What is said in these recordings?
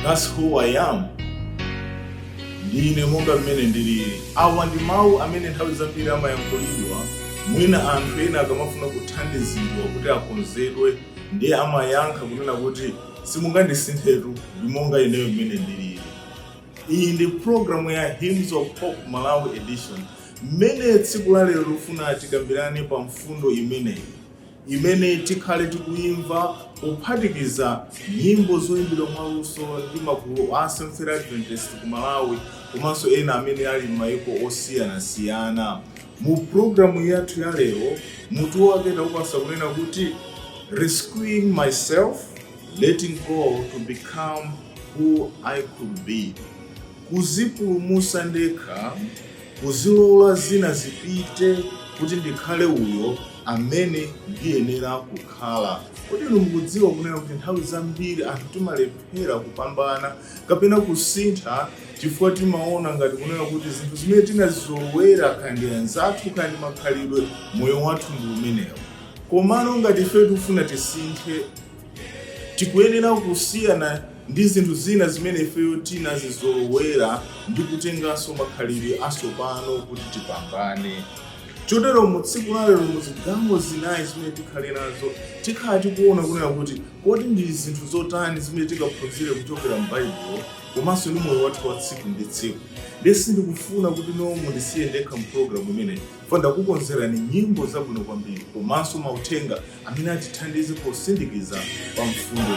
That's who I am. Ndine monga mmene ndilili. Awa ndi mawu amene nthawi zambiri amayankhulidwa mwina anthu ena akamafuna kuthandizidwa kuti akonzedwe ndiye amayankha kunena kuti simungandisinthetu ndi monga ineyo mmene ndilili. Iyi ndi programu ya Hymns of Hope Malawi edition mmene tsiku la lero lufuna tikambirane pa mfundo imene tikhale tikuyimva kuphatikiza nyimbo zoyimbidwa mwaluso ndi magulu a Seventh-day Adventist ku Malawi komanso ena amene ali m'mayiko osiyanasiyana. Mu programu yathu ya lero mutu wake taupasa kunena kuti rescuing myself, letting go to become who I could be. Kuzipulumusa ndekha, kuzilola zina zipite kuti ndikhale uyo amene ndiyenera kukhala. Kodi inu mukudziwa kunena kuti nthawi zambiri anthu timalephera kupambana kapena kusintha chifukwa timaona ngati kunena kuti zinthu zimene tinazizolowera kandi anzathu kandi makhalidwe moyo wathu ndi umenewo. Komano ngati ife tifuna tisinthe, tikuyenera kusiyana ndi zinthu zina zimene ifeyo tinazizolowera ndi kutenganso makhalidwe asopano kuti tipambane. Chotero mu tsiku la lero muzigawo zinayi zimene tikhale nazo tikhala tikuona kunena kuti kodi ndi zinthu zotani zimene tikaphunzire kuchokera m'Baibulo komanso ndi moyo wathu wa tsiku ndi tsiku. Ndesi ndikufuna kuti mundisiye ndekha mu programu imeneyi chifukwa ndakukonzerani nyimbo zabwino kwambiri komanso mauthenga amene atithandize posindikiza pa mfundo.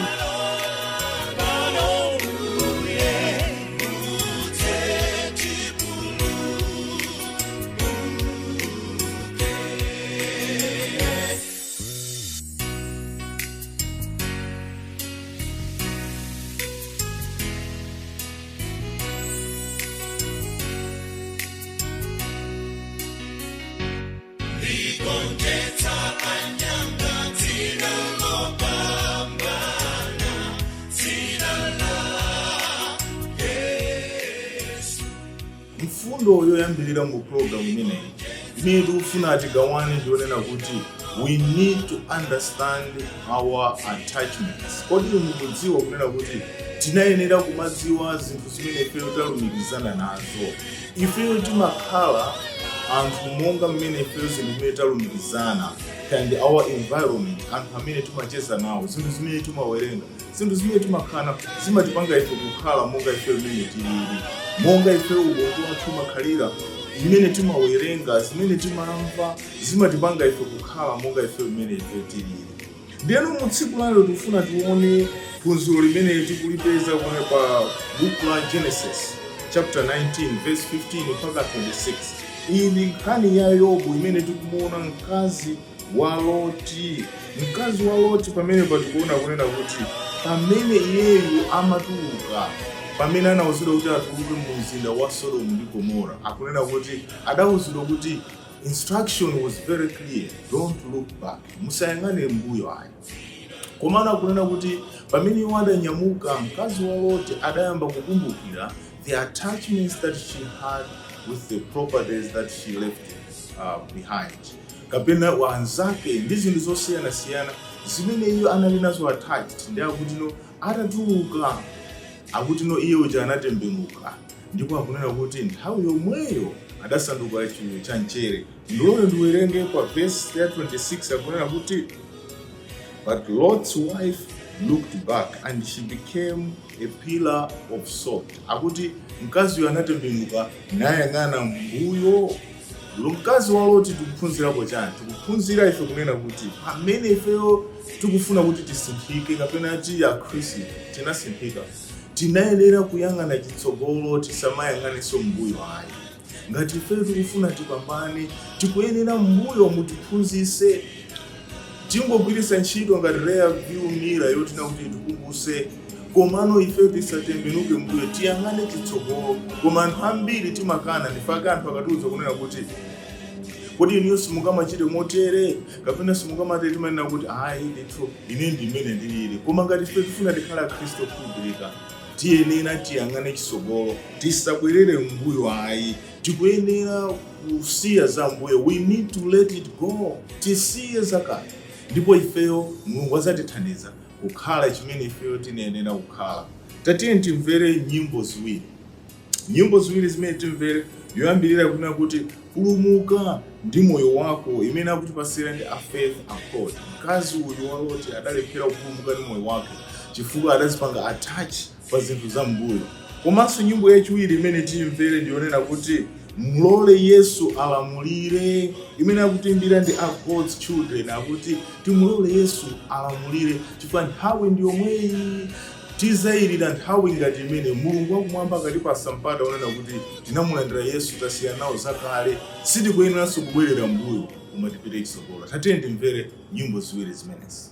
Mfundo yoyambirira mu programu imeneyi imene tikufuna tigawane ndionena kuti we need to understand our attachments. Kodi mukudziwa kunena kuti tinayenera kumadziwa zinthu zimene ifeyo talumikizana nazo. Ifeyo timakhala anthu monga mmene ifeyo zinthu zimene talumikizana kandi our environment, anthu amene timacheza nawo, zinthu zimene timawerenga, zinthu zimene timakhala zimatipanga ife kukhala monga ifeyo mmene tilili. Monga ifeyo ubongo wathu umakhalira, zimene timawerenga, zimene timamva zimatipanga ife kukhala monga ifeyo mmene ifeyo tilili. Ndiyeno mu tsiku la lero tifuna tione phunziro limene tikulipeza pa book la Genesis chapter 19 verse 15 mpaka 26. Iyi ndi nkhani ya Yobu imene tikumuona mkazi wa Loti. Mkazi wa Loti pamene patikuona kunena kuti pamene iyeyu amatuluka, pamene anawuzidwa kuti atuluke mu mzinda wa Sodomu ndi Gomora, akunena kuti adawuzidwa kuti instruction was very clear, don't look back, musayang'ane mbuyo ayi. Komano akunena kuti pamene iwo adanyamuka, mkazi wa Loti adayamba kukumbukira the attachments that she had with the properties that she left behind. Kapena wanzake ndi zinthu zosiyanasiyana zimene iyo anali nazo attached. Ndi akuti atatuluka, akuti iye uja anatembenuka, ndipo akunena kuti nthawi yomweyo adasanduka chiwiyo cha mchere. Ndilole ndiwerenge pa verse 26 akunena kuti but Lot's wife looked back and she became a pillar of salt. Akuti mkazi uyo anatembenuka nayang'ana mbuyo. Mkazi wa Loti tikuphunzirapo chani? Tikuphunzira ife kunena kuti pamene ifeyo tikufuna kuti tisinthike kapena ya Khristu tinasinthika, tinayenera kuyang'ana chitsogolo tisamayang'anenso mbuyo ayi. Ngati ifeyo tikufuna tipambane, tikuyenera mbuyo mutiphunzise. Tingogwiritsa ntchito ngati rear view mirror yoti nakuti tikumbuse. Komano ifeyo tisatembenuke mbuyo, tiyang'ane chitsogolo. Koma anthu ambiri timakana ndifaka anthu akatiuza kunena kuti kodi inu simungamachite motere kapena simungamatere, timanena kuti ayi ndithu ine ndimene ndilili. Koma ngati ifeyo tifuna tikhala Khristu okhulupirika, tiyenera tiyang'ane chitsogolo, tisabwerere mbuyo ayi. Tikuyenera kusiya za mbuyo, we need to let it go, tisiye zakale. Ndipo ifeyo Mulungu azatithandiza kukhala chimene ifeyo tinayenera kukhala. Tatiye timvere nyimbo ziwiri. Nyimbo ziwiri zimene timvere yoyambirira kunena kuti pulumuka ndi moyo wako, imene akuti pasira ndi a Faith Accord. Mkazi uyu wa Loti adalephera kupulumuka ndi moyo wake chifukwa adazipanga attach pa zinthu za mbuyo. Komanso nyimbo yachiwiri imene timvere ndiyonena kuti mulole Yesu alamulire, imene akutiimbira ndi a God's children, akuti timulole Yesu alamulire chifukwa nthawi ndi yomweyi tizayirira nthawi ngati imene Mulungu wakumwamba akatipasa mpata onena kuti tinamulandira Yesu tasiya nawo zakale, sitikuyeneranso kubwerera mbuyo koma tipite chitsogolo. Tatiye timvere nyimbo ziwiri zimenezi.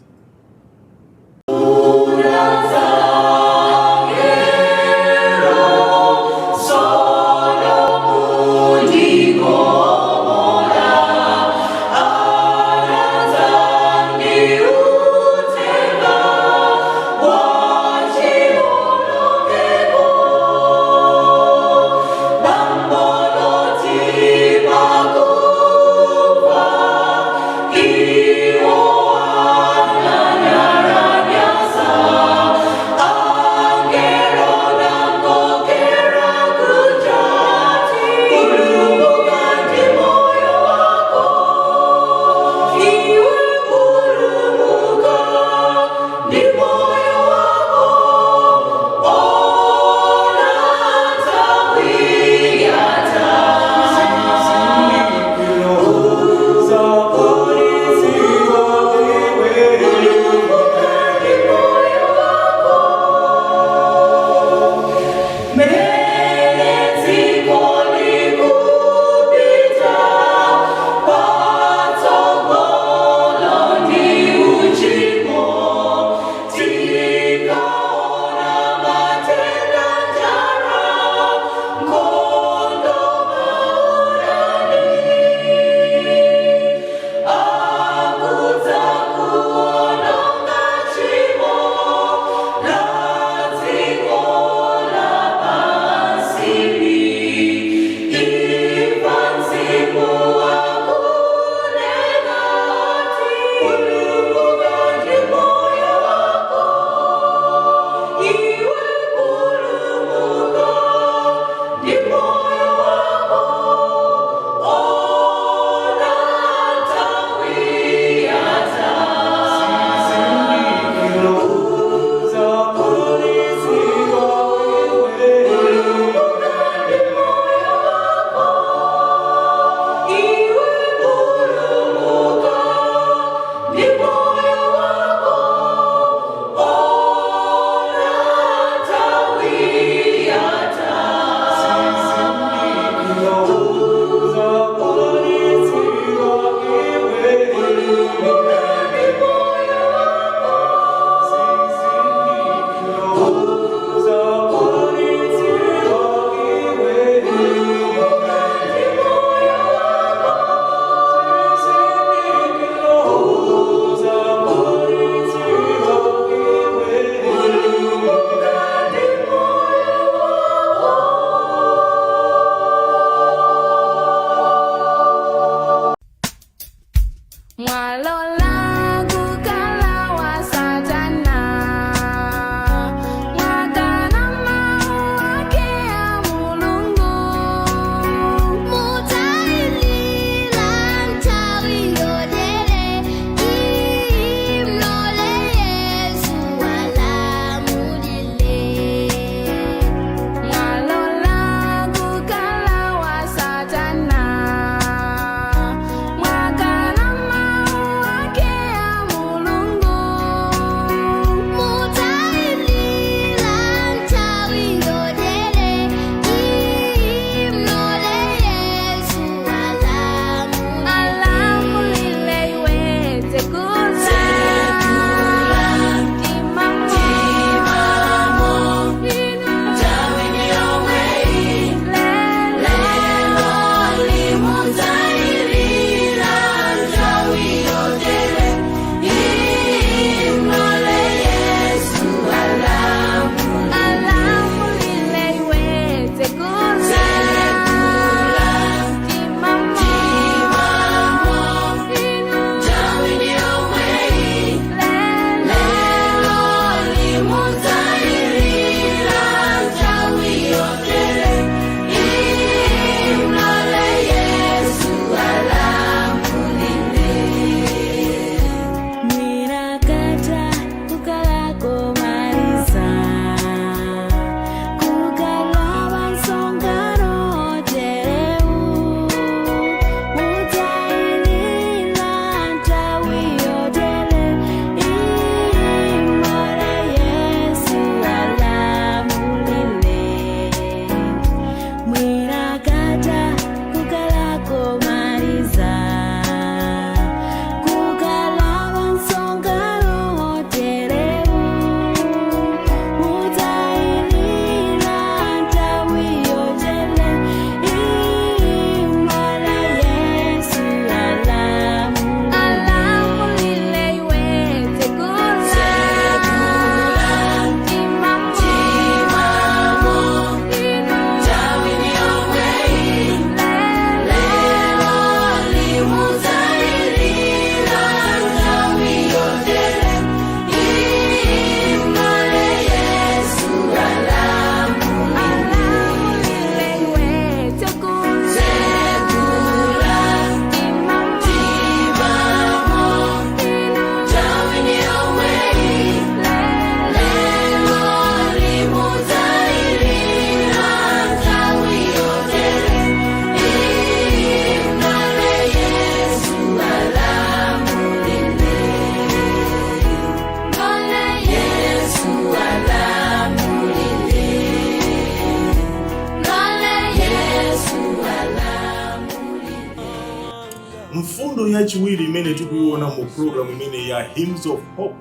mfundo yachiwiri imene tikuiona mu program imene ya Hymns of Hope,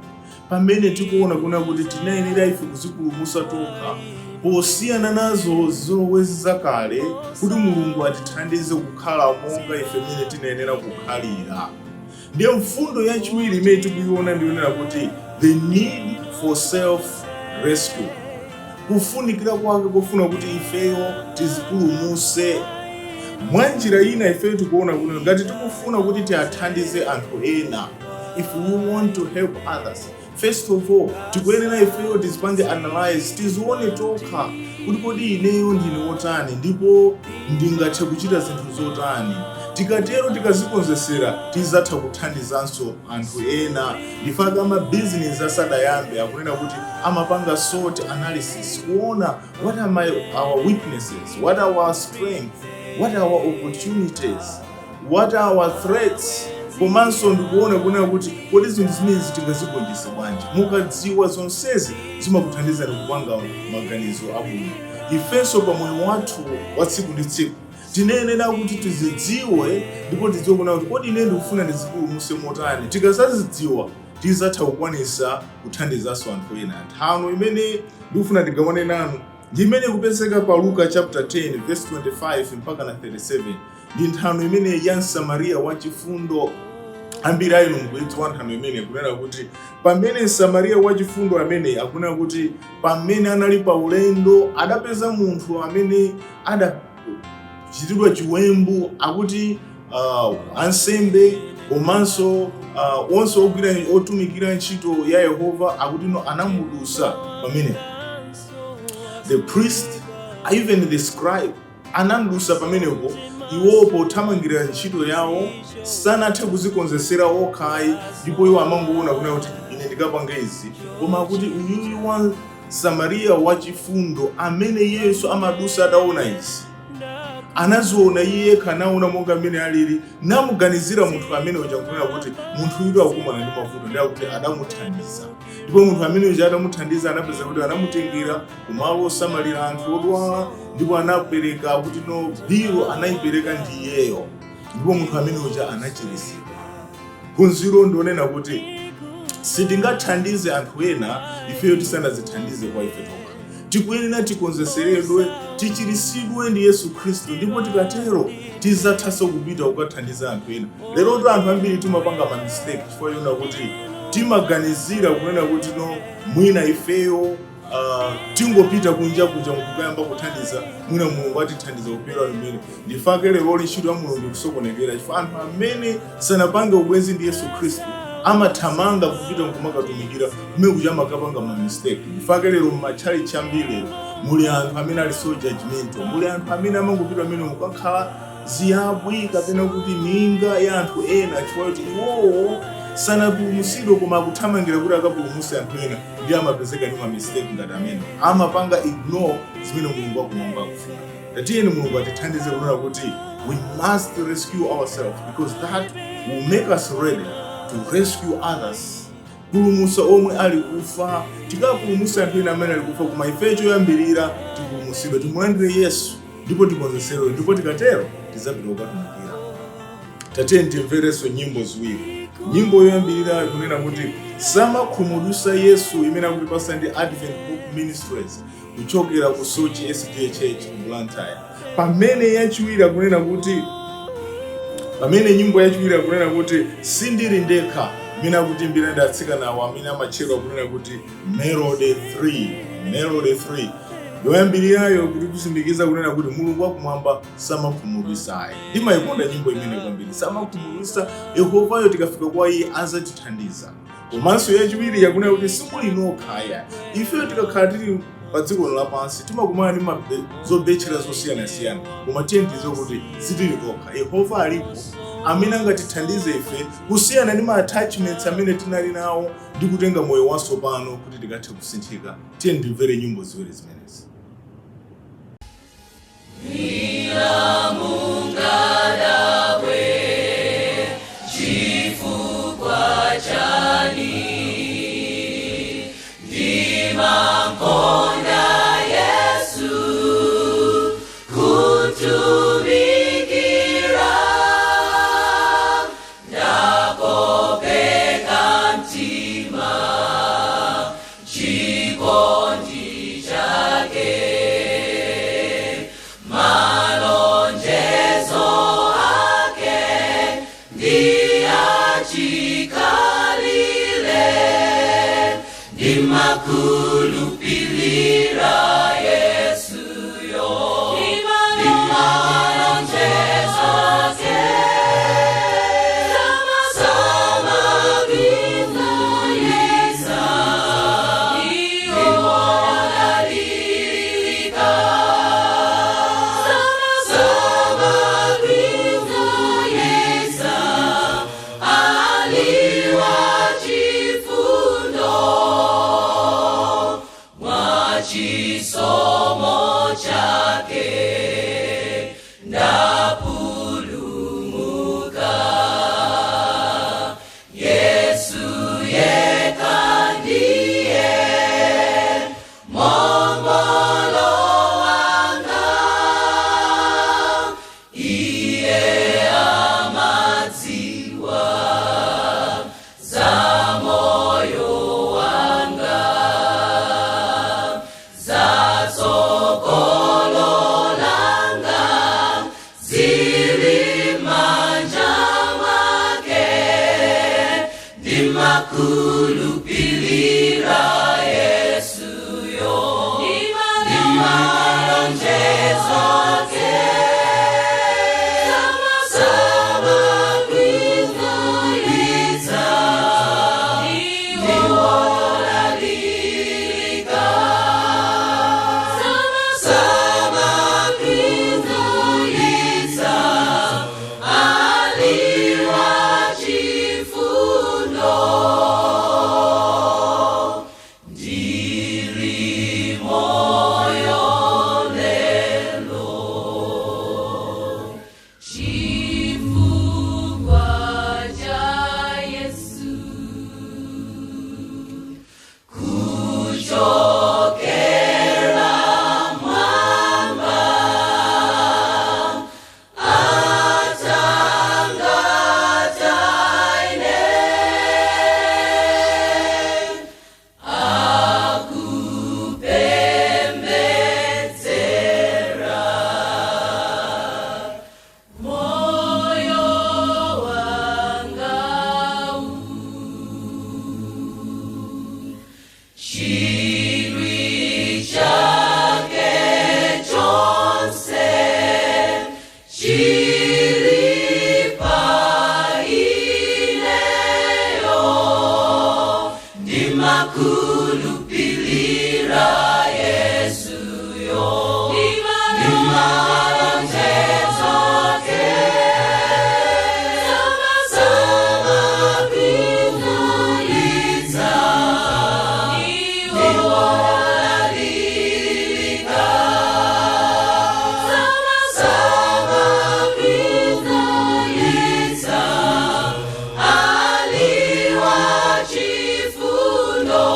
pamene tikuona kuna kuti tinayenera ife kuzipulumutsa tokha posiyana nazo zolowezi zakale kuti Mulungu atithandize kukhala monga ife mene tinayenera kukhalira. Ndiye mfundo yachiwiri imene tikuiona ndiyonera kuti the need for self-rescue, kufunikira kwake kufuna kuti ifeyo tizipulumutse. Mwanjira ina ifeyo tikuona kuti ngati tikufuna kuti tiathandize anthu ena, if we want to help others, first of all tikuyenera ifeyo tizipange analyze, tizione tokha kuti kodi ineyo ndine wotani ndipo ndingathe kuchita zinthu zotani. Tikatero tikazikonzesera tizatha kuthandizanso anthu ena. Ndifaka amabizinesi asadayambe akunena kuti amapanga SWOT analysis, kuona what are our weaknesses, what are our strengths, what are our opportunities, what are our threats. Komanso ndikuona kunena kuti kodi zinthu zimenezi tingazigonjese bwanji. Mukadziwa zonsezi zimakuthandizani kupanga maganizo abwino. Ifenso pa moyo wathu wa tsiku ndi tsiku tinenera kuti tizidziwe ndipo tidziwe kuna kuti kodi ine ndikufuna ndizipulumutse motani. Tikasazidziwa tizatha kukwanisa kuthandizanso anthu ena. Nthano imene ndikufuna tigawane nanu ndi imene kupezeka pa Luka chapter 10 verse 25 mpaka na 37. Ndi nthano imene ya Msamariya wachifundo. Ambiri ayi mukudziwa nthano imene kunena kuti pamene Msamariya wachifundo amene akunena kuti pamene anali pa ulendo adapeza munthu amene adachitidwa chiwembu, akuti ansembe komanso onse otumikira ntchito ya Yehova akuti anamudusa pamene. The priest, even the scribe, anamudusa pamenepo. Iwo pothamangira ntchito yawo sanathe kuzikonzesera okhayi, ndipo iwo amangoona kuna kuti ine ndikapanga izi. Koma kuti uyuyu wa Samariya wachifundo amene Yesu amadusa adaona izi, anaziona iye kanaona monga amene alili, namuganizira munthu amene uja kunena kuti munthu uyu akumana ndi mavuto, ndi akuti adamuthandiza. Ndipo munthu amene uja adamuthandiza anapeza kuti anamutengera kumalo osamalira anthu odwala, ndipo anapereka kuti no biro anayipereka ndi iyeyo, ndipo munthu amene uja anachiritsidwa. Phunziro ndionena kuti sitingathandize anthu ena ifeyo tisanazithandize kwa ife tokha. Tikuyenera tikonzeseredwe, tichiritsidwe ndi Yesu Khristu, ndipo tikatero tizathanso kupita kukathandiza anthu ena. Lero anthu ambiri timapanga ma mistake chifukwa yona kuti timaganizira kunena kuti no mwina ifeyo tingopita kunja mukukayamba kuthandiza, mwina Mulungu atithandiza kupera limene. Ndifake lero ntchito ya Mulungu kusokonekera chifukwa anthu amene sanapange ubwenzi ndi Yesu Khristu amathamanga kupita kumakatumikira kumene kuja makapanga ma mistake. Ndifake lero machali chambiri muli anthu amene ali so judgmental, muli anthu amene amangopita amene mukakhala ziyabwi kapena kuti minga ya anthu ena chifukwa kuti iwowo sanapulumutsidwe koma akuthamangira kuti akapulumutse anthu ena, ndi amapezeka ndi ma mistake ngati amene. Amapanga ignore zimene Mulungu akumwamba akufuna. Tatiyeni Mulungu atithandize kunena kuti we must rescue ourselves, because that will make us ready to rescue others. Kupulumutsa omwe ali kufa, tikapulumutsa anthu ena amene ali kufa, koma ife choyambirira tipulumutsidwe, timulandire Yesu ndipo tikonzeseredwe, ndipo tikatero tizapita kukatumikira. Tatiyeni timverenso nyimbo ziwiri. Nyimbo yoyambirira ikunena kuti samakhumudwitsa Yesu imene akutipasa ndi Advent Hope Ministries kuchokera ku Sochi SDA Church ku Blantyre. Pamene yachiwiri akunena kuti sindili ndekha, mina kuti mbira ndatsikanawo amene amatchedwa kunena kuti Melody 3. Yoyambirirayo kuti kusindikiza kunena kuti Mulungu wakumwamba samakhumudwitsa. Ndimayikonda nyimbo imene kwambiri, samakhumudwitsa Yehovayo, tikafika kwa iye azatithandiza. Komanso yachiwiri yakunena kuti simuli nokha, ifeyo tikakhala tili pa dziko lapansi timakumana ndi zobetchera zosiyanasiyana, koma tiyendize kuti sitili tokha. Yehova alipo amene angatithandize ife kusiyana ndi ma attachments amene tinali nawo ndi kutenga moyo watsopano kuti tikathe kusinthika. Tiyeni timvere nyimbo ziwiri zimenezi. Ndimakulupilira Yesu yo, ndimalonjezo ake, sama vina Yesa, iwolalilika, sama vina Yesa, aliwa chifundo, mwachisomo chake ndapulumuka. Yesu yekha ndiye mombolo wanga, iye amadziwa za moyo wanga, za tsogolo langa zili manja mwake. Ndimakulupilira Yesu yo, ndimalonjezo ake, sama vina Yesa, iwolalilika, sama vina Yesa, aliwa chifundo, ndiri moyo lelo, chifukwa cha Yesu. Kuchokera mwamba atangataine, akupembedzera moyo wanga chidwi chake chonse chili pa ineyo. Ndimakulupilira Yesu yo, ndimalonjezo ake, sama vina Yesa, iwolalilika, sama vina Yesa, aliwa chifundo.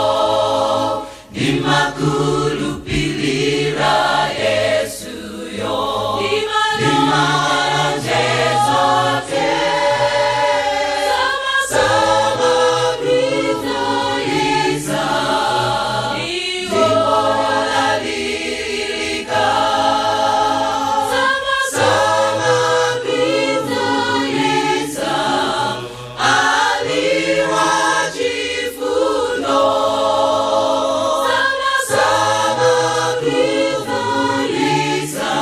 Ndimakulupilira Yesu yo, ndimalonjezo ake, sama vina Yesa, iwolalilika, sama vina Yesa, aliwa chifundo, sama vina Yesa,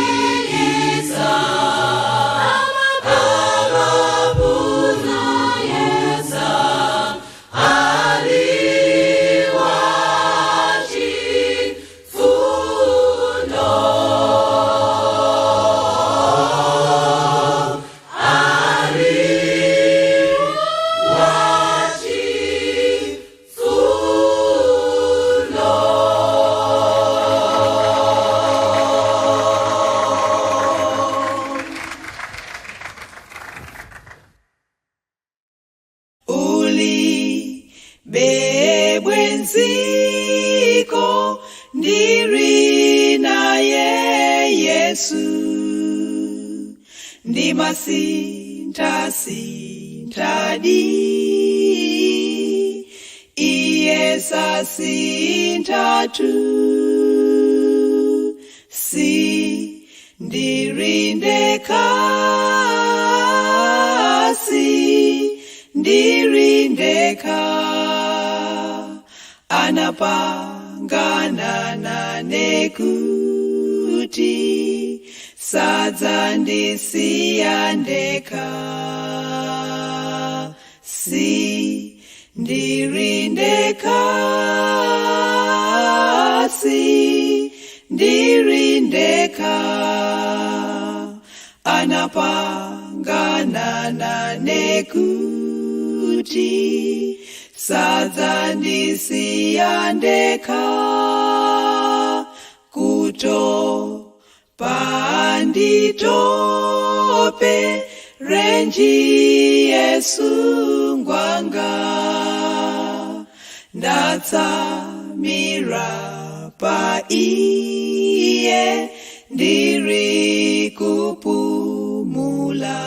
amaliviyisa, amapuna Yesa, aliwa chifundo, aliwa chifundo. Uli bebwenziko ndiri naye Yesu, ndimasintha-sinthadi, iye sasinthathu, si ndirindekasi ndiri ndekha, anapangana nane kuti sadzandisiya ndekha. Si ndiri ndekha, si ndiri ndekha, anapangana nane kuti sadzandisiya ndekha. Panditope renji Yesu ngwanga, ndatsamira pa iye ndiri kupumula.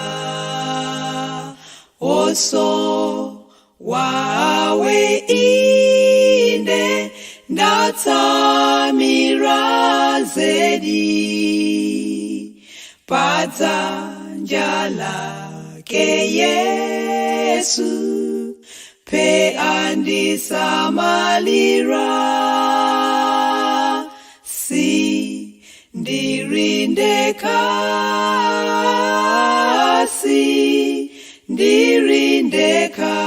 Oso wawe inde ndatsamira zedi, padzanja lake Yesu pe andisamalira. Si ndiri ndekha, si ndiri ndekha,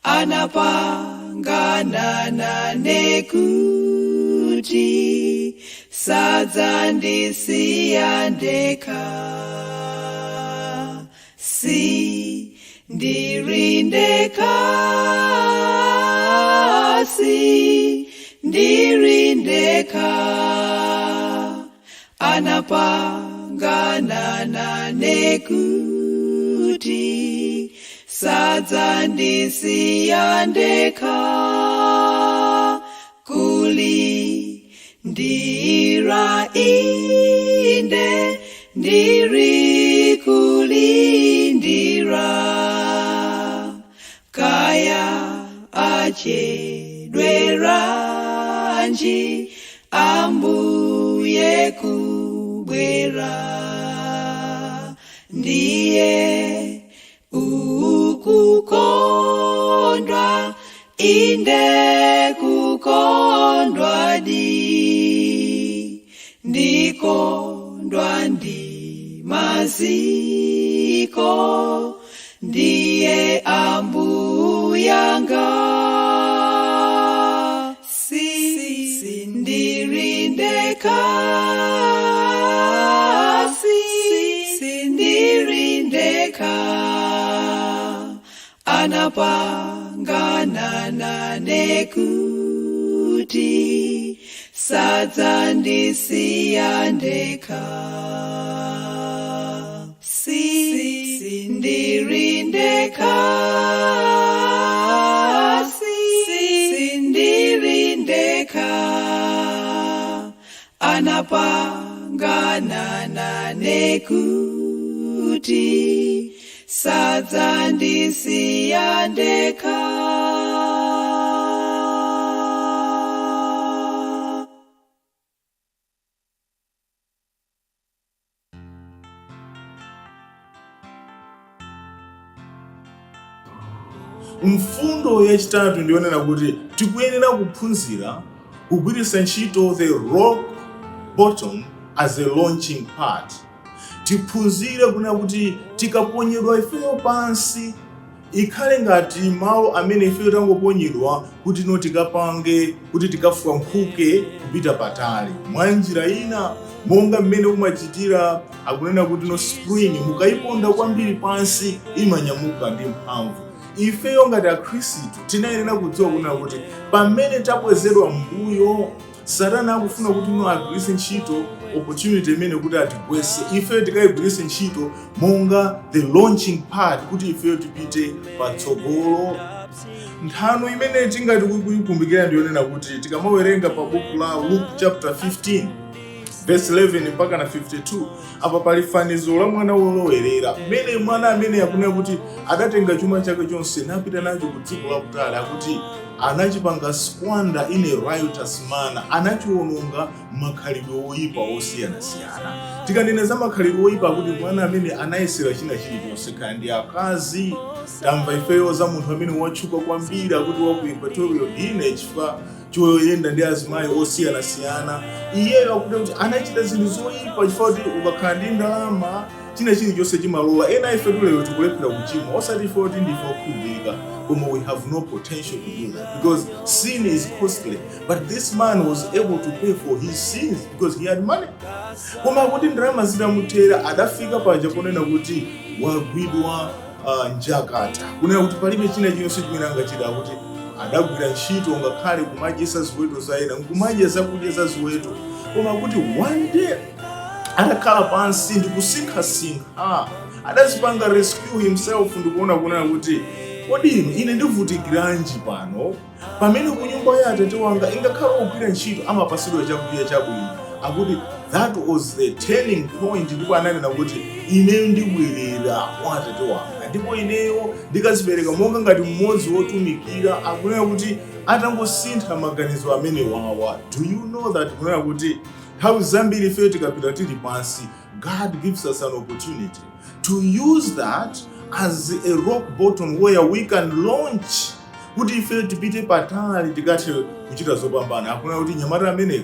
anapangana nane kuti sadzandisiya ndekha. Si ndiri ndekha, si ndiri ndekha, anapangana nane kuti sadzandisiya ndekha. Kulindira inde ndiri kulindira, kaya achedweranji ambuye kubwera. Ndiye ukukondwa inde kukondwa di, ndikondwa ndi maziko, ndiye ambuyanga. Si ndiri ndekha, si ndiri ndekha, anapangana nane kuti sadzandisiya ndekha. Si ndiri ndekha, si ndiri ndekha, anapangana nane kuti sadzandisiya ndekha. Mfundo yachitatu ndionena kuti tikuyenera kuphunzira kugwiritsa ntchito the rock bottom as a launching pad. Tiphunzire kuna kuti tikaponyedwa ifeyo pansi ikhale ngati malo amene ifeyo tangoponyedwa kuti tikapange kuti tikafuka nkhuke kupita patali. Mwa njira ina monga mmene umachitira akunena kuti spring mukayiponda kwambiri pansi imanyamuka ndi mphamvu. Ifeyo ngati akhristu tinayenera kudziwa kuna kuti pamene tabwezedwa mbuyo, Satana akufuna kuti agwiritse ntchito opportunity imene kuti atigwetse. Ifeyo tikayigwiritse ntchito monga the launching pad kuti ifeyo tipite patsogolo. Nthano imene tingati kuyikumbukira ndiyonena kuti tikamawerenga pa buku la Luke chapter 15 verse 11 mpaka na 52, apa pali fanizo la mwana wolowerera mmene mwana amene yakunena kuti adatenga chuma chake chonse napita nacho ku dziko lakutali, akuti anachipanga squander in a riotous manner, anachiwononga makhalidwe oyipa osiyana-siyana. Tikaneneza makhalidwe oyipa kuti mwana amene anayesera china chilichonse, kaya ndi akazi, tamva ifeyo za munthu amene watchuka kwambiri akuti wa ku Equatorial Guinea chifukwa choyenda ndi azimayi osiyana-siyana. Iyeyo akuti kuti anachita zinthu zoyipa chifukwa kuti ukakhala ndi ndalama china chilichonse chimalowa. Ena ife lero tikulephera kuchimwa osati ife kuti ndife okhulupirika, koma we have no potential to do that because sin is costly. But this man was able to pay for his sins because he had money. Koma kuti ndalama zitamutera adafika paja kunena kuti wagwidwa njakata, kunena kuti palibe china chilichonse chimene angachita, kuti adagwira ntchito ngakhale kumadyesa ziweto za ena, nkumadya zakudya za ziweto, koma kuti one day adakhala pansi ndi kusinkhasinkha, adazipanga rescue himself, ndikuona kunena kuti kodi ine ndivutikiranji pano pamene ku nyumba ya atate wanga ingakhala ogwira ntchito amapasidwa chakudya chabwino. Akuti that was the turning point, ndipo ananena kuti ineyo ndibwerera kwa atate wanga, ndipo ineyo ndikazipereka monga ngati mmodzi wotumikira. Akunena kuti atangosintha maganizo amene wawa. Do you know that kunena kuti nthawi zambiri ife tikapita tili pansi, God gives us an opportunity to use that as a rock bottom where we can launch, kuti ife tipite patali tikathe kuchita zopambana. Akunena kuti nyamata amene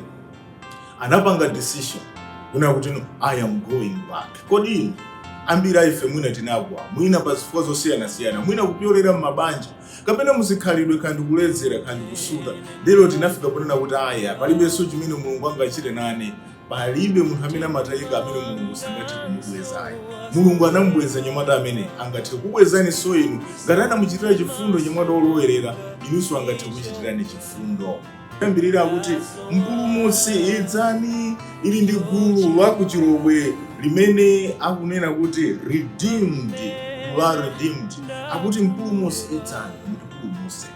anapanga decision kunena kuti no, I am going back. Kodi ambiri ife mwina tinagwa, mwina pa zifukwa zosiyana-siyana, mwina kupyolera m'mabanja, kapena muzikhalidwe kandi kuledzera kandi kusuta. Lero tinafika ponena kuti aya palibenso chimene Mulungu angachite nane. Palibe munthu amene amatayika amene Mulungu sangathe kumubwezayi. Mulungu anamubweza nyamata amene angathe kubwezani so inu. Ngati anamuchitira chifundo nyamata olowerera, inunso angathe kuchitirani chifundo. Kuyambirira kuti mpulumutsi idzani, ili ndi gulu la kuchilomwe limene akunena kuti redeemed, redeemed. Akuti mpulumutsi idzani, mpulumutsi.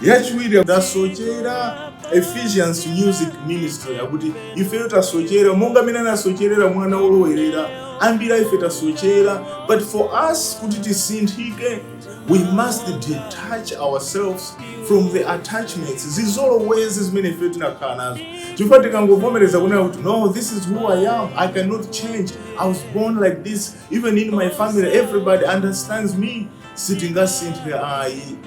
Yachiwiri tasochera Ephesians Music Ministry, akuti ifeyo tasochera monga amene anasocherera mwana olowerera, ambira ife tasochera. But for us kuti tisinthike, we must detach ourselves from the attachments zizolowezi zimene ife tinakhala nazo. Chifukwa tikangovomereza kunena kuti no, this is who I am, I cannot change, I was born like this, even in my family everybody understands me, sitingasinthe ayi.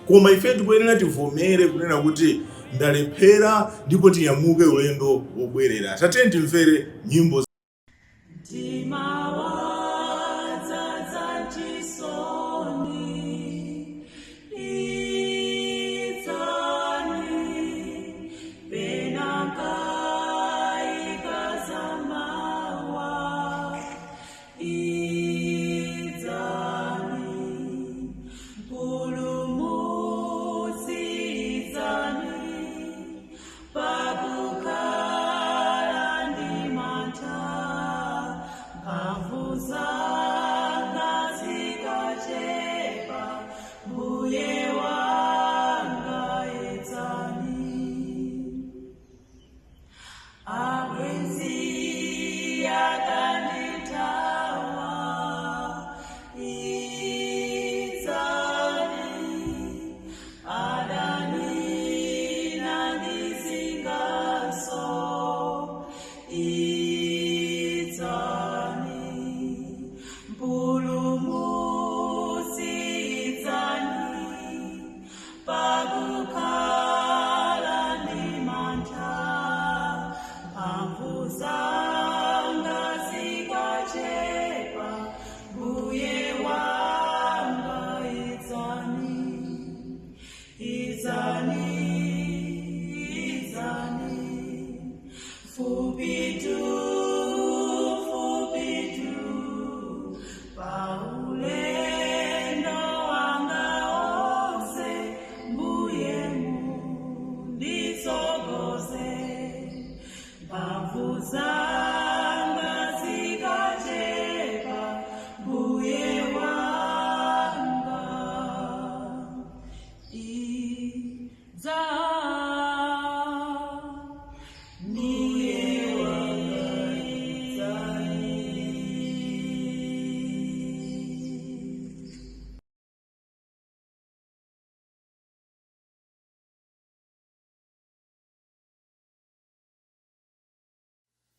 Koma ife tikuyenera tivomere kunena kuti ndalephera ndipo tiyamuke ulendo wobwerera. Tatiyeni timvere nyimbo.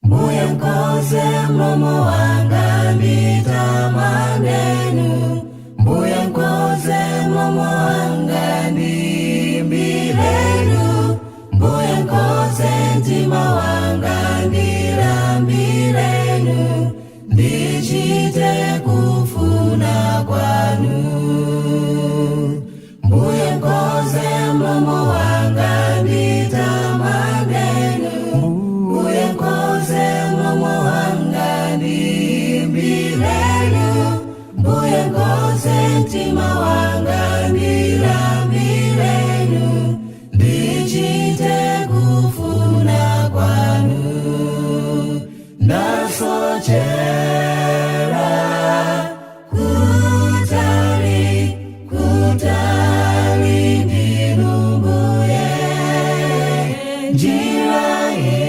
Mbuye mkoze mlomo wanga nditamanenu. Mbuye mkoze mlomo wanga ndimbirenu. Mbuye mkoze mtima wanga ndirambirenu. Ndichite kufuna kwanu. Mbuye mkoze mlomo wanga nditamanenu. Mbuye mkoze mlomo wanga ndimbirenu. Mbuye mkoze mtima wanga ndirambirenu. Ndichite kufuna kwanu. Ndasochera kutali, kutali ndinu Mbuye. Njira hii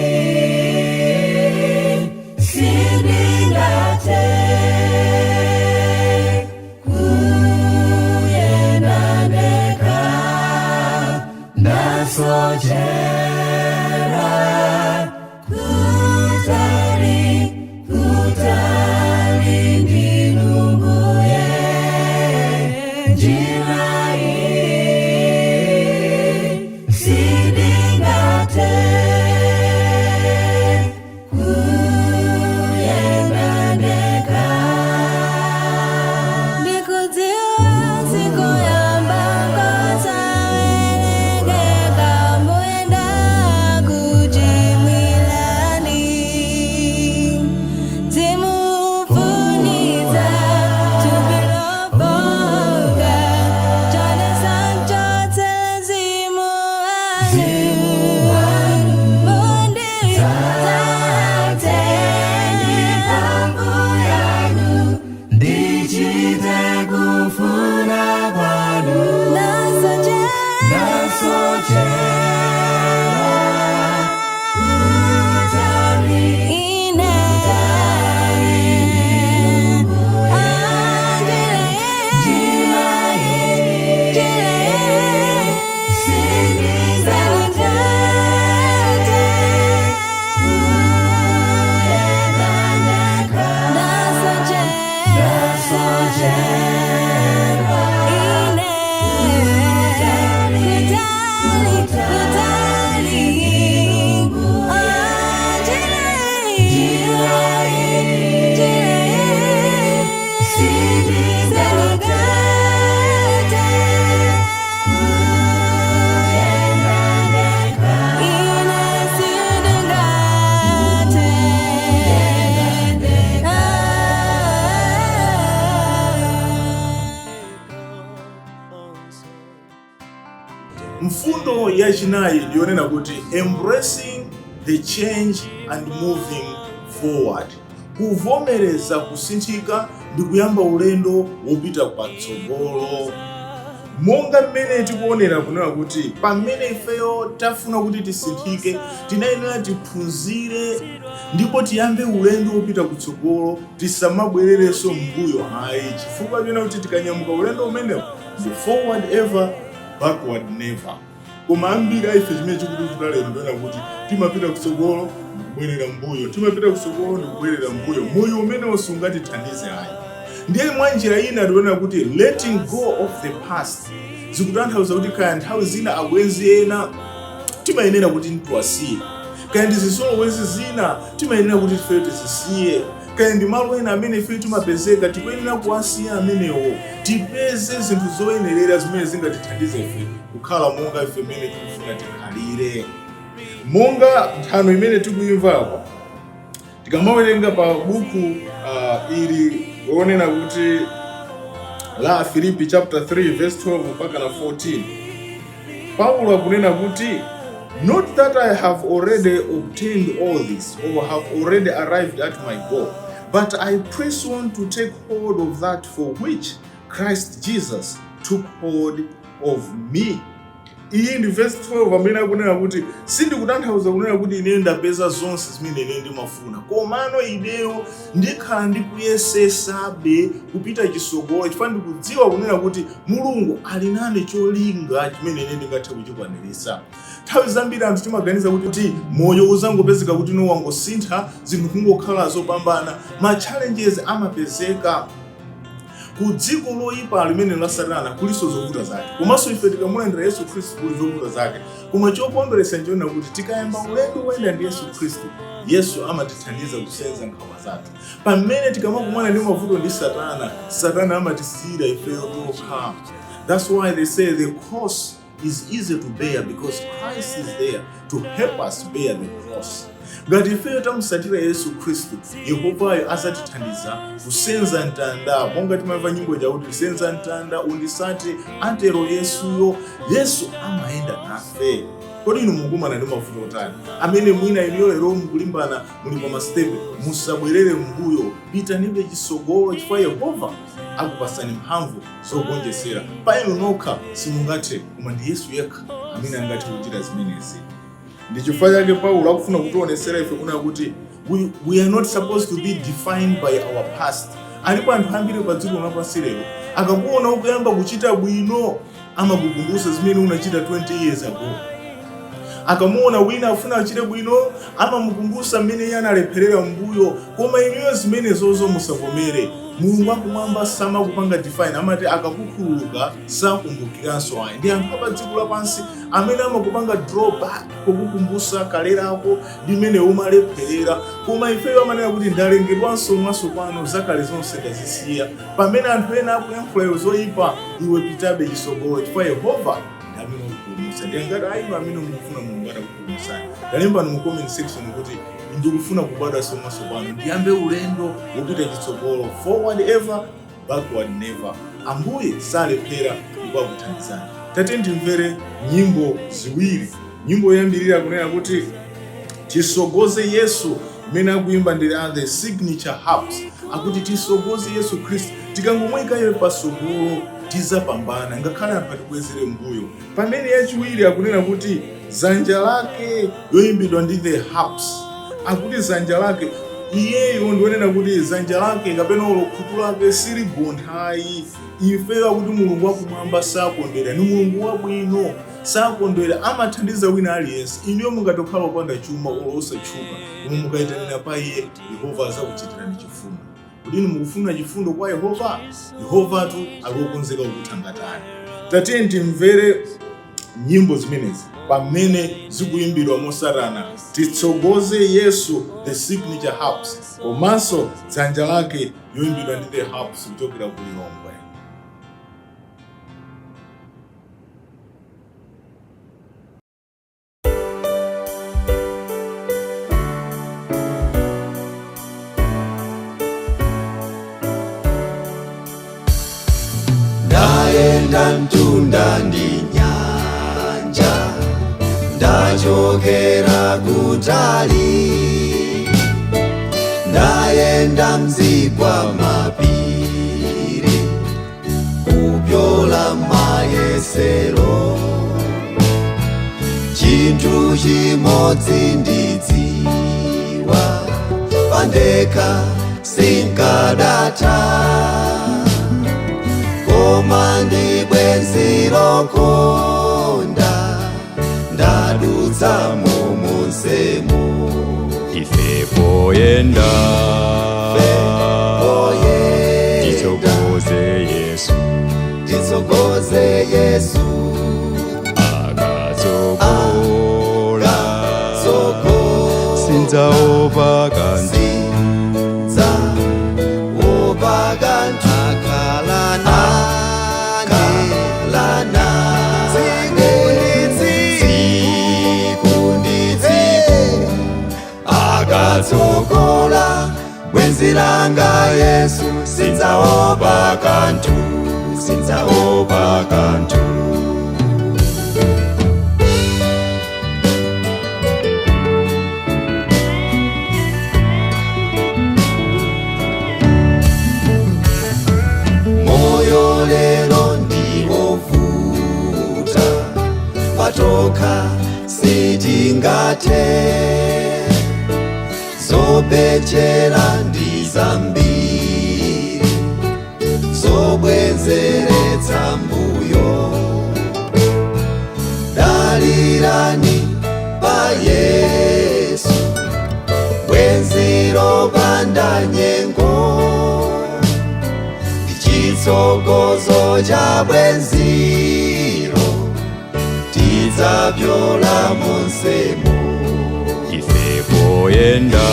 sindingathe kuyenda ndekha. Ndasochera kutali, kutali ndinu Mbuye. Njira hii sindingathe kuyenda ndekha. Ndikudziwa sikuyamba kosawerengeka. Mbuye ndakuchimwirani. Zimufunidza tupilofoga. Chone sanchotse zimu anu. Munditate ndipambu yanu. Ndichite kufuna kwanu. Ndasochera kutali, kutali ndinu Mbuye. Njira hii sindingathe kuyenda ndekha. Ndasochera kutali, njira hii sindingathe kuyenda ndekha. Mfundo yachinayi ndiyonena kuti embracing the change and moving forward. Kuvomereza kusinthika ndi kuyamba ulendo wopita patsogolo. Monga mmene tikuonera kunena kuti pamene ifeyo tafuna kuti tisinthike, tinayenera tiphunzire ndipo tiyambe ulendo wopita kutsogolo, tisamabwererenso mbuyo hayi, chifukwa chena kuti tikanyamuka ulendo umenewo ndi forward ever, backward never. Koma ambiri ife chimene chikuti lero ndiyona kuti timapita kutsogolo ndikubwerera mbuyo, timapita kutsogolo ndikubwerera mbuyo, moyo umenewo sungatithandize hayi. Ndiye mwa njira ina tiona kuti letting go of the past zikutanthauza kuti kaya nthawi zina abwenzi ena timayenera kuti tiwasiye, kaya ndi zizolowezi zina timayenera kuti ife tizisiye, kaya ndi malo ena amene ife timapezeka tikuyenera kuwasiya amenewo, tipeze zinthu zoyenerera zimene zingatithandize ife kukhala monga ife imene tikufuna tikhalire. Monga nthano imene tikuyimva apa, tikamawerenga pa buku ili onena kuti la Filipi chapter 3 verse 12 mpaka na 14, Paulo akunena kuti not that I have already obtained all this or have already arrived at my goal, but I press on to take hold of that for which Christ Jesus took hold of me. iyi ndi verse 12 amene akunena kuti sindikutanthauza kunena kuti ine ndapeza zonse zimene ine ndimafuna, komano ineyo ndikhala ndikuyesesabe kupita chisogolo chifukwa ndikudziwa kunena kuti Mulungu ali nane cholinga chimene ine ndingathe kuchikwanirisa. Nthawi zambiri anthu timaganiza kuti moyo uzangopezeka kuti wangosintha, zinthu kungokhala zopambana. Ma challenges amapezeka ku dziko loyipa limene la Satana kuliso zovuta zake, komanso ife tikamulandira Yesu Khristu kuli zovuta zake. Koma chokondweretsa nchona kuti tikayamba ulendo woyenda ndi Yesu Khristu, Yesu amatithandiza kusenza nkhawa zathu. Pamene tikamakumana ndi mavuto ndi Satana amatisiyira ifeyo tokha. That's why they say the cross is easy to bear because Christ is there to help us bear the cross. Ngati ifeyo tamusatira Yesu Khristu, Yehovayo azatithandiza kusenza mtanda. Monga timamva nyimbo yakuti senza mtanda undisate antero Yesuyo. Yesu amaenda nafe. Kodi inu mukumana ndi mavuto otani? Amene mwina iliyo lero mukulimbana muli pa mastepe, musabwerere mbuyo, pitanibe chisogolo chifukwa Yehova akupasani mphamvu zogonjesera. Pa inu nokha simungathe, koma ndi Yesu yekha amene angathe kuchita zimenezi. Ndi chifukwa chake Paulo akufuna kutionesera ife kuna kuti we are not supposed to be defined by our past. Alipo anthu ambiri pa dziko lapansi lero akakuona ukuyamba kuchita bwino amakukumbutsa zimene unachita 20 years ago. Akamuona wina afuna achite bwino amamukumbutsa mmene iye analepherera mbuyo. Koma inuyo zimenezozo musavomere. Mulungu akumwamba samakupanga define, amati akakukhululuka sakumbukiranso ayi. Ndi anthu pa dziko lapansi amene amakupanga drawback kukukumbutsa kale lako limene umalepherera. Koma ifeyo amanena kuti ndalengedwanso mwatsopano zakale zonse ndazisiya. Pamene anthu ena akuyankhula zoyipa, iwe pitabe chisogolo chifukwa Yehova amene ukupulumutsa. Ndi ngati ayi amene mukufuna Mulungu atakupulumutsani. Ndalemba mu comment section kuti ndikufuna kubadwa mwatsopano, ndiyambe ulendo wopita chitsogolo, forward ever, backward never. Ambuye salephera kukuthandizani. Tate ndimvere nyimbo ziwiri. Nyimbo yoyambirira kunena kuti tisogoze Yesu, imene akuimba ndi the signature harps, akuti tisogoze Yesu Khristu. Tikangomwika iye pasogolo tizapambana ngakhale anthu atibwezere mbuyo. Pamene yachiwiri akunena kuti dzanja lake yoyimbidwa ndi the harps, akuti dzanja lake iyeyo ndionena kuti dzanja lake kapena khutu lake siligonthayi. Ifeyo akuti Mulungu wakumwamba sakondwera, ni Mulungu wabwino, sakondwera, amathandiza wina aliyense. Iniyo mungatokhala opanda chuma osatchuka, koma mukayitanira pa iye, Yehova azakuchitirani chifundo. Kodi mukufuna chifundo kwa Yehova? Yehovatu akukonzeka kukuthangatani. Tate ndimvere nyimbo zimenezi pamene zikuyimbidwa mosarana. Titsogoze Yesu, the signature harps, komanso dzanja lake yoyimbidwa ndi the harps kuchokera ku Lilongwe. Ndaenda mtunda ndi nyanja, ndachokera kutali, ndaenda mzigwa mapiri, kupyola mayesero. Chinthu chimodzi ndidziwa, pandekha sinkadatha, koma ndi bwenzi lokonda, ndadutsa monsemo. Ife poyenda titsogoze Yesu, titsogoze Yesu, akatsogola sindidzaopa kanthu, sindidzaopa kanthu. Akatsogola bwenzi langa Yesu, sindidzaopa kanthu, sindidzaopa kanthu. Moyo lero ndi wovuta, sitingate zobechera ndizambiri zobwenzeretsa mbuyo dalirani pa Yesu bwenziro bandanyengo ichitsogozo cha bwenziro tidzabyola monsemo ife poyenda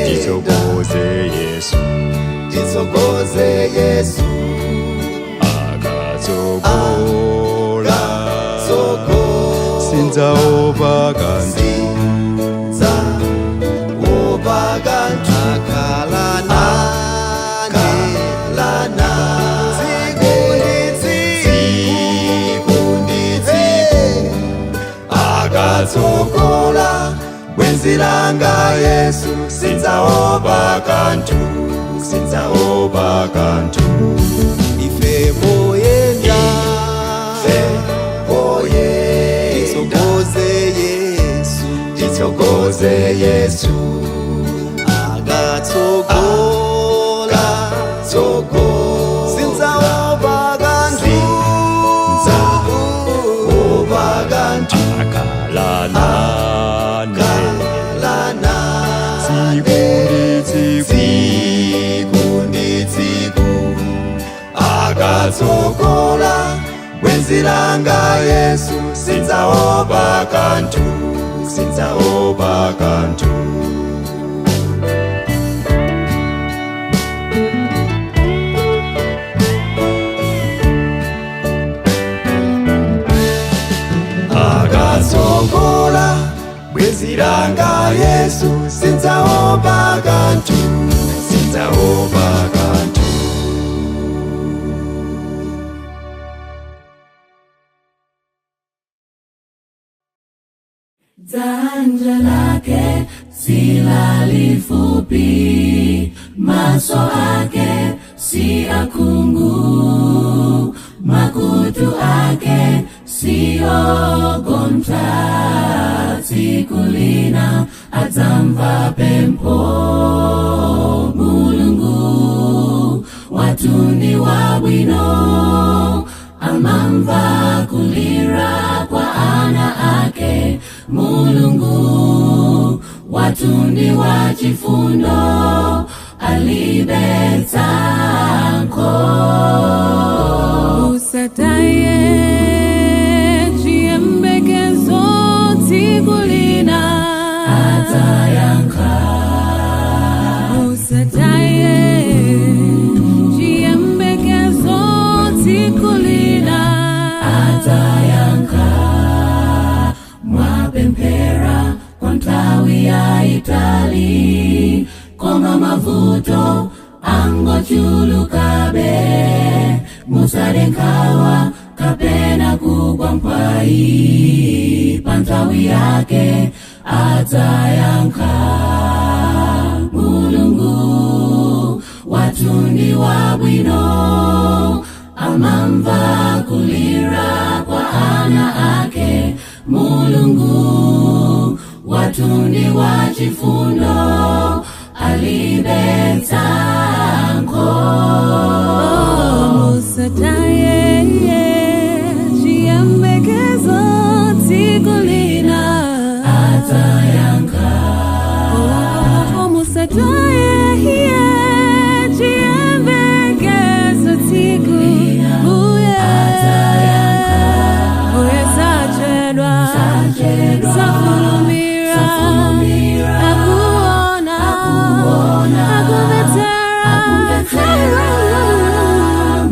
titsogoze Yesu titsogoze Yesu akatsogola sinzaopa kanthu akatsogola bwenzi langa Yesu sinzaopa kanthu sinzaopa kanthu ife poyenda titsogoze Yesu titsogoze Yesu akatsogola sinzaopa kanthu sinzaopa kanthu akatsogola bwenzi langa Yesu sinzaopa kanthu sinzaopa kanthu akatsogola bwenzi langa Yesu sinzaopa kanthu sinzaopa kanthu Dzanja lake si lifupi, maso ake si akungu, makutu ake si ogonta, tikulina adzamva pempho. Mulungu watuni wabwino, amamva kulira kwa ana ake. Mulungu watuni wa chifundo, alibetsa nko. Usataye chiembekezo tikulina atayanka. Usataye chiembekezo tikulina atayanka. Mwapempera kwa ntawi ya Itali, koma mavuto angochulukabe. Musadenkawa kapena kugwa mpai, pantawi yake atayanka. Mulungu watuni wabwino, amamva kulira kwa ana ake. Mulungu watuni wa chifundo, alibetsa nko. Musataye chiembekezo tikulina atayanka. Musataye chiembekezo tikulina atayanka. Safulumira, akuvetera,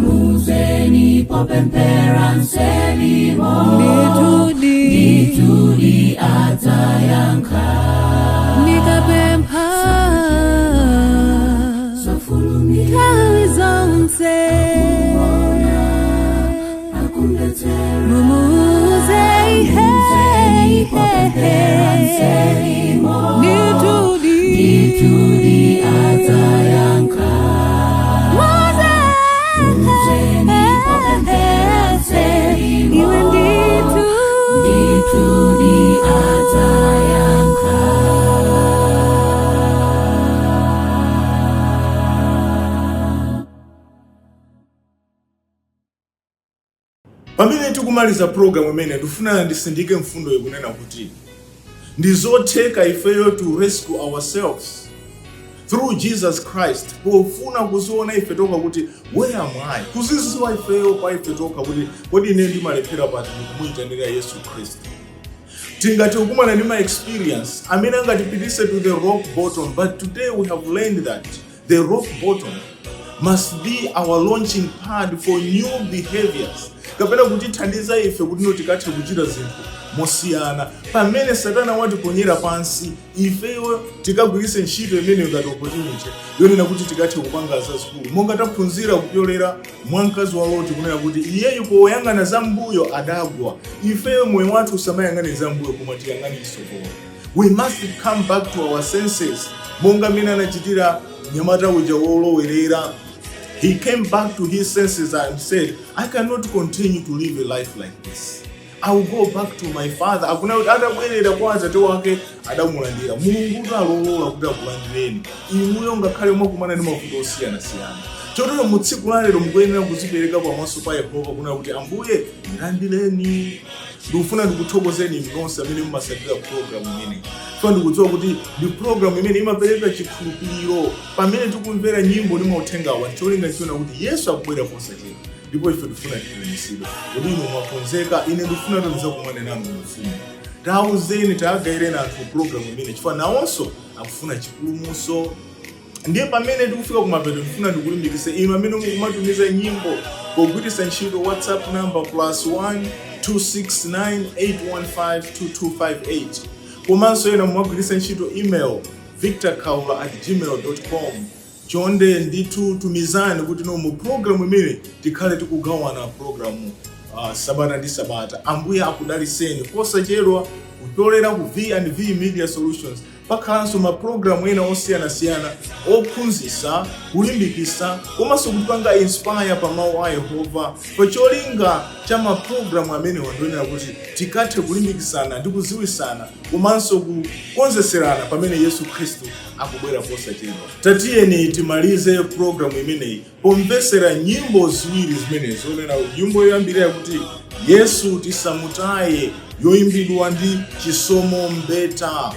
muzeni popempera nselimo, nitudi atayanka. Nikapempa safulumira kawizonse, nitudi atayanka. Muzeni popempera nselimo, iwe tikumaliza program imene ndifuna ndisindike mfundo ikunena kuti ndizotheka ifeyo to rescue ourselves through Jesus Christ. Pofuna kuziona ife toka kuti where am I? Kuziziwa ifeyo pa ife toka kuti kodi ine ndimalephera pati kumuyitanira Yesu Kristu. Tingati ukumana ndi my experience amene angatipitise to the rock bottom, but today we have learned that the rock bottom must be our launching pad for new behaviors. Kapena kutithandiza ife kuti tikathe kuchita zinthu mosiyana. Pamene Satana watiponyera pansi, ifeyo tikagwiritse ntchito imene ngati opportunity yonena kuti tikathe kupanga zazikulu. Monga taphunzira kupyolera mwankazi wa Loti kunena kuti iyeyo poyang'ana zambuyo adagwa. Ifeyo moyo wathu usamayang'ane zambuyo koma tiyang'ane isogolo. We must come back to our senses. Monga mina anachitira nyamata uja wolowerera. He came back to his senses and said, I cannot continue to live a life like this. I will go back to my father. Akuna kuti atabwerera kwa atate wake adamulandira. Mulungu alolola kuti akulandireni. Inuyo ngakhale mwakumana ndi mavuto osiyana-siyana. Chotero mu tsiku la lero mukuyenera kuzipereka pamaso pa Yehova kuna kuti Ambuye ndilandireni. Ndikufuna ndikuthokozeni nonse amene mumasatira program imene. Funa ndikudziwa kuti ndi program imene imapereka chikhulupiriro pamene tikumvera nyimbo ndi mauthenga awa. Cholinga chiona kuti Yesu akubwera posachedwa. Ndipo ife tifuna tikumisido. Kodi inu mwakonzeka, ine ndifuna toniza kumane nanu mfumu. Tauzeni taagaireni anthu program imene chifukwa nawonso akufuna chipulumutso. Ndiye pamene tikufika kumapeto ndifuna ndikulimbikitse inu amene mukumatumiza nyimbo pogwiritsa ntchito WhatsApp number +1 269 815 2258. Komanso ena mumagwiritsa ntchito email victorkhaula@gmail.com. Chonde nditu tumizani kuti no mu program imene tikhale tikugawana programu sabata ndi sabata. Ambuye akudaliseni posachedwa kupyolera ku V&V Media Solutions. Pakhalanso ma program ena osiyana-siyana ophunzitsa, kulimbikitsa, komanso kupanga inspire pa mawu a Yehova. Pacholinga cha ma program amene wandonera kuti tikathe kulimbikitsana ndi kuziwisana komanso kukonzeserana pamene Yesu Kristu akubwera posachedwa. Tatiyeni timalize program imeneyi pomvesera nyimbo ziwiri zimenezo. Onena nyimbo yoyambirira kuti Yesu tisamutaye, yoyimbidwa ndi Chisomo Mbeta.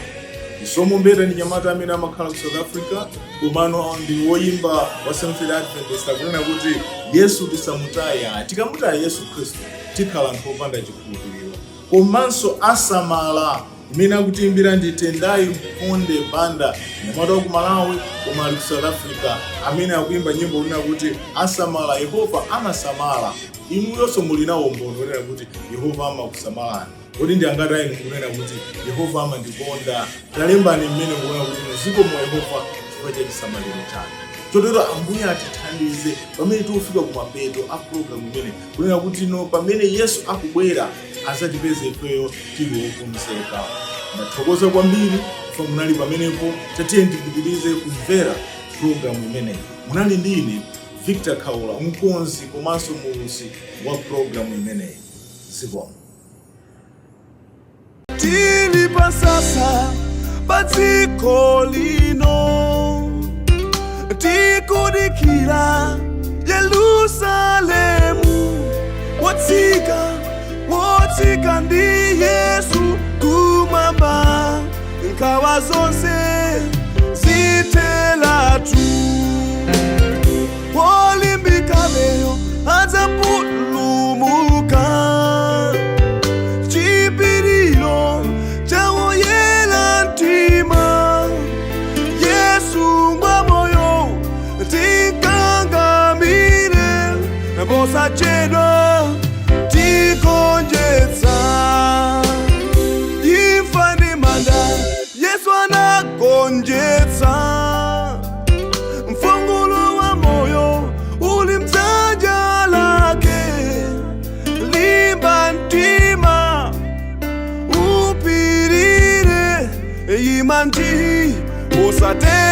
Chisomo Mbeta ndi nyamata amene amakhala ku South Africa, komano ndi woyimba wa Seventh-day Adventist akunena kuti Yesu tisamutaye. Tikamutaya Yesu Kristu tikhala anthu opanda chikhulupiriro. Komanso asamala imene akutiimbira ndi Tendai Mponde Banda, nyamata wa ku Malawi koma ali ku South Africa, amene akuimba nyimbo kunena kuti asamala, Yehova amasamala. Inuyonso muli nawo mbono onena kuti Yehova amakusamalani. Kodi ndi angati inu kunena kuti Yehova amandikonda? Talembani mmene mukuona kuti muziko mwa Yehova chifukwa cha chisamaliro chake. Chotero Ambuye atithandize pamene tikufika kumapeto a program imene kunena kuti no pamene Yesu akubwera azatipeze ifeyo tili okonzeka. Ndathokoza kwambiri kwa munali pamenepo. Tatiye tipitirize kumvera program imeneyi. Munali ndi ine Victor Khaula, mkonzi komanso mulusi wa program imeneyi. Zikomo. Tili pasasa padziko lino, tikudikira Yerusalemu. Wotsika ndi Yesu kumwamba, nkhawa zonse zithelatu. Wolimbikayo adzapulumuka, chipiriro chawoyera mtima. Yesu ngwa moyo tikangamire, posachedwa tikonjetsa. Imfa ndi manda Yesu anagonjetsa. Mfungulo wa moyo uli mdzanja lake. Limba mtima upirire, imanti usate